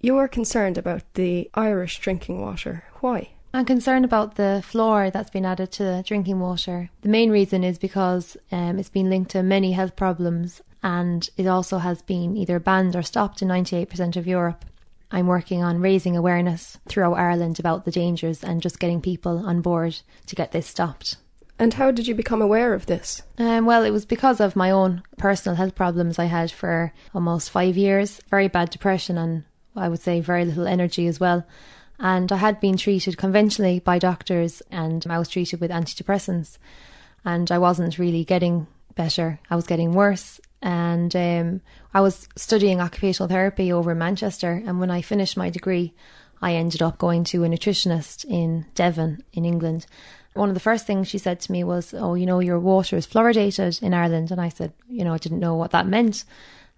You're concerned about the Irish drinking water. Why? I'm concerned about the fluoride that's been added to drinking water. The main reason is because it's been linked to many health problems, and it also has been either banned or stopped in 98% of Europe. I'm working on raising awareness throughout Ireland about the dangers and just getting people on board to get this stopped. And how did you become aware of this? Well, it was because of my own personal health problems I had for almost 5 years. Very bad depression and I would say very little energy as well. And I had been treated conventionally by doctors and I was treated with antidepressants. And I wasn't really getting better. I was getting worse. And I was studying occupational therapy over in Manchester. And when I finished my degree, I ended up going to a nutritionist in Devon in England. One of the first things she said to me was, oh, you know, your water is fluoridated in Ireland. And I said, you know, I didn't know what that meant.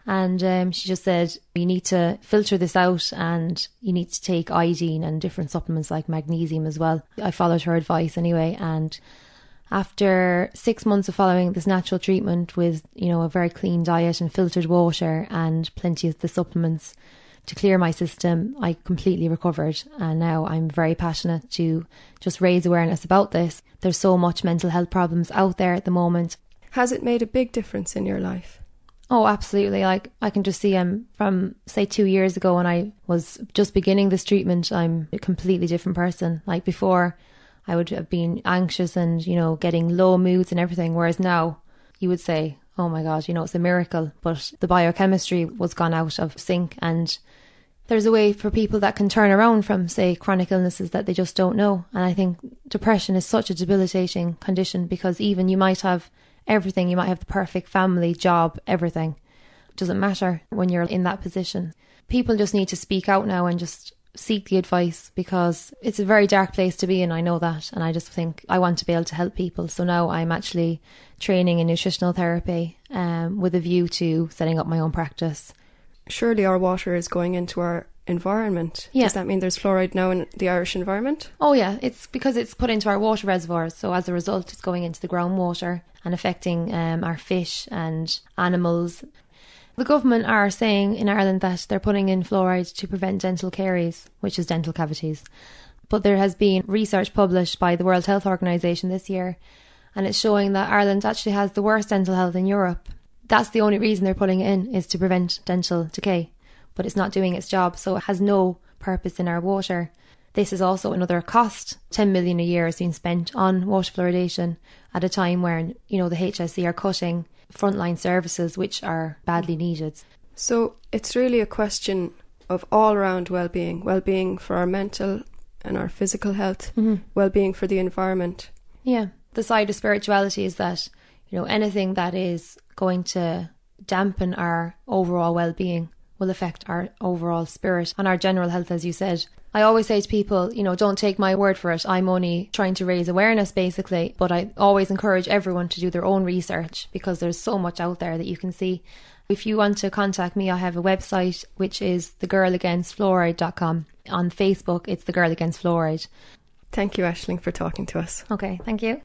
And she just said, you need to filter this out and you need to take iodine and different supplements like magnesium as well. I followed her advice anyway. And after 6 months of following this natural treatment with, you know, a very clean diet and filtered water and plenty of the supplements to clear my system, I completely recovered. And now I'm very passionate to just raise awareness about this. There's so much mental health problems out there at the moment. Has it made a big difference in your life? Oh, absolutely. Like I can just see from say 2 years ago when I was just beginning this treatment, I'm a completely different person. Like before I would have been anxious and, you know, getting low moods and everything. Whereas now you would say, oh my God, you know, it's a miracle. But the biochemistry was gone out of sync and there's a way for people that can turn around from, say, chronic illnesses that they just don't know. And I think depression is such a debilitating condition because even you might have everything, you might have the perfect family, job, everything. It doesn't matter when you're in that position. People just need to speak out now and just seek the advice because it's a very dark place to be in, I know that. And I just think I want to be able to help people. So now I'm actually training in nutritional therapy with a view to setting up my own practice. Surely our water is going into our environment. Yeah. Does that mean there's fluoride now in the Irish environment? Oh yeah, it's because it's put into our water reservoirs. So as a result, it's going into the groundwater and affecting our fish and animals. The government are saying in Ireland that they're putting in fluoride to prevent dental caries, which is dental cavities. But there has been research published by the World Health Organization this year, and it's showing that Ireland actually has the worst dental health in Europe. That's the only reason they're putting it in, is to prevent dental decay. But it's not doing its job, so it has no purpose in our water. This is also another cost. 10 million a year is being spent on water fluoridation at a time where, you know, the HSE are cutting frontline services which are badly needed. So it's really a question of all-round well-being. Well-being for our mental and our physical health, well-being for the environment. Yeah. The side of spirituality is that, you know, anything that is going to dampen our overall well-being will affect our overall spirit and our general health, as you said. I always say to people, you know, don't take my word for it. I'm only trying to raise awareness, basically. But I always encourage everyone to do their own research because there's so much out there that you can see. If you want to contact me, I have a website, which is thegirlagainstfluoride.com. On Facebook, it's The Girl Against Fluoride. Thank you, Aisling, for talking to us. Okay, thank you.